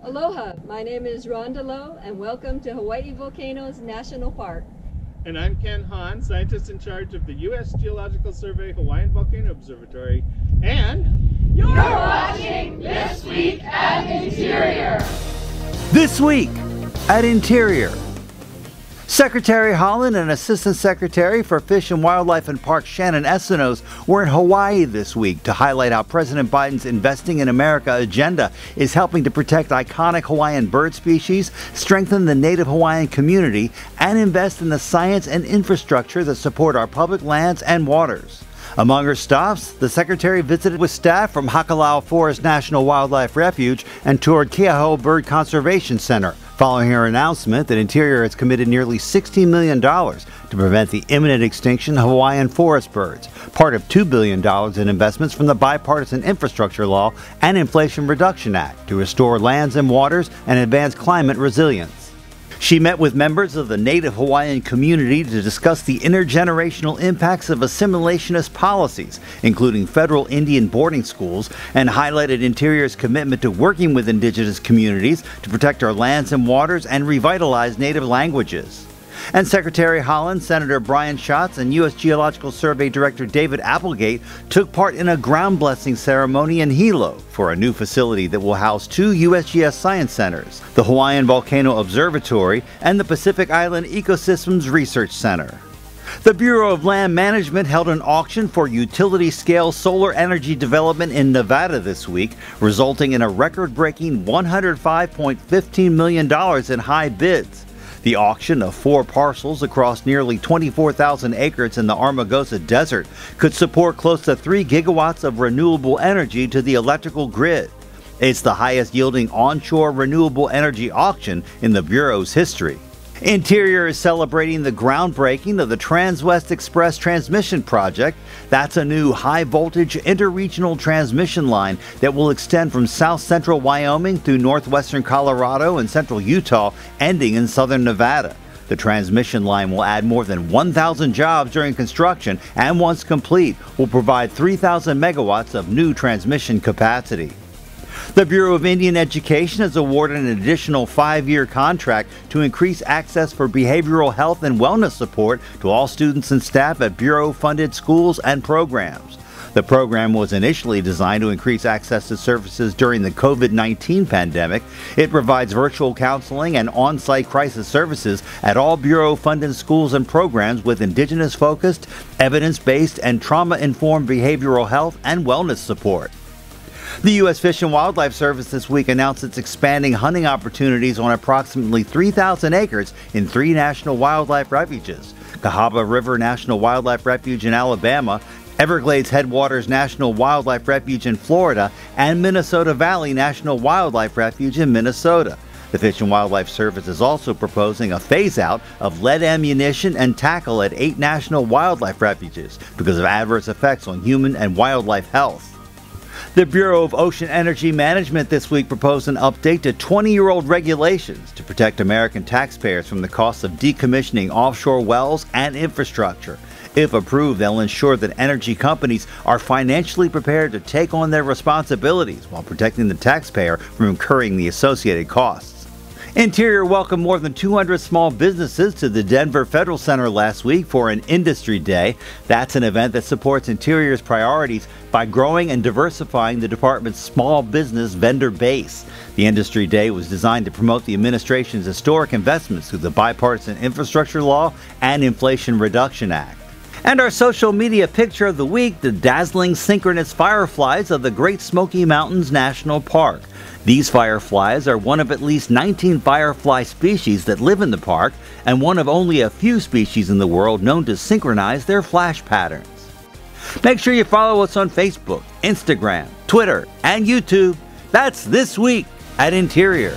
Aloha, my name is Rhonda Lowe and welcome to Hawaii Volcanoes National Park. And I'm Ken Hahn, scientist in charge of the U.S. Geological Survey Hawaiian Volcano Observatory. And you're watching This Week at Interior. This Week at Interior. Secretary Haaland and Assistant Secretary for Fish and Wildlife and Parks Shannon Essinos were in Hawaii this week to highlight how President Biden's Investing in America agenda is helping to protect iconic Hawaiian bird species, strengthen the Native Hawaiian community, and invest in the science and infrastructure that support our public lands and waters. Among her stops, the Secretary visited with staff from Hakalau Forest National Wildlife Refuge and toured Keauhou Bird Conservation Center, following her announcement that Interior has committed nearly $16 million to prevent the imminent extinction of Hawaiian forest birds, part of $2 billion in investments from the Bipartisan Infrastructure Law and Inflation Reduction Act to restore lands and waters and advance climate resilience. She met with members of the Native Hawaiian community to discuss the intergenerational impacts of assimilationist policies, including federal Indian boarding schools, and highlighted Interior's commitment to working with indigenous communities to protect our lands and waters and revitalize native languages. And Secretary Haaland, Senator Brian Schatz, and U.S. Geological Survey Director David Applegate took part in a ground blessing ceremony in Hilo for a new facility that will house two USGS science centers, the Hawaiian Volcano Observatory and the Pacific Island Ecosystems Research Center. The Bureau of Land Management held an auction for utility-scale solar energy development in Nevada this week, resulting in a record-breaking $105.15 million in high bids. The auction of 4 parcels across nearly 24,000 acres in the Armagosa Desert could support close to 3 gigawatts of renewable energy to the electrical grid. It's the highest yielding onshore renewable energy auction in the Bureau's history. Interior is celebrating the groundbreaking of the Transwest Express Transmission Project. That's a new high-voltage interregional transmission line that will extend from south-central Wyoming through northwestern Colorado and central Utah, ending in southern Nevada. The transmission line will add more than 1,000 jobs during construction and, once complete, will provide 3,000 megawatts of new transmission capacity. The Bureau of Indian Education has awarded an additional 5-year contract to increase access for behavioral health and wellness support to all students and staff at Bureau-funded schools and programs. The program was initially designed to increase access to services during the COVID-19 pandemic. It provides virtual counseling and on-site crisis services at all Bureau-funded schools and programs with Indigenous-focused, evidence-based, and trauma-informed behavioral health and wellness support. The U.S. Fish and Wildlife Service this week announced it's expanding hunting opportunities on approximately 3,000 acres in 3 national wildlife refuges: Cahaba River National Wildlife Refuge in Alabama, Everglades Headwaters National Wildlife Refuge in Florida, and Minnesota Valley National Wildlife Refuge in Minnesota. The Fish and Wildlife Service is also proposing a phase-out of lead ammunition and tackle at 8 national wildlife refuges because of adverse effects on human and wildlife health. The Bureau of Ocean Energy Management this week proposed an update to 20-year-old regulations to protect American taxpayers from the costs of decommissioning offshore wells and infrastructure. If approved, they'll ensure that energy companies are financially prepared to take on their responsibilities while protecting the taxpayer from incurring the associated costs. Interior welcomed more than 200 small businesses to the Denver Federal Center last week for an Industry Day. That's an event that supports Interior's priorities by growing and diversifying the department's small business vendor base. The Industry Day was designed to promote the administration's historic investments through the Bipartisan Infrastructure Law and Inflation Reduction Act. And our social media picture of the week, the dazzling synchronous fireflies of the Great Smoky Mountains National Park. These fireflies are one of at least 19 firefly species that live in the park and one of only a few species in the world known to synchronize their flash patterns. Make sure you follow us on Facebook, Instagram, Twitter, and YouTube. That's This Week at Interior.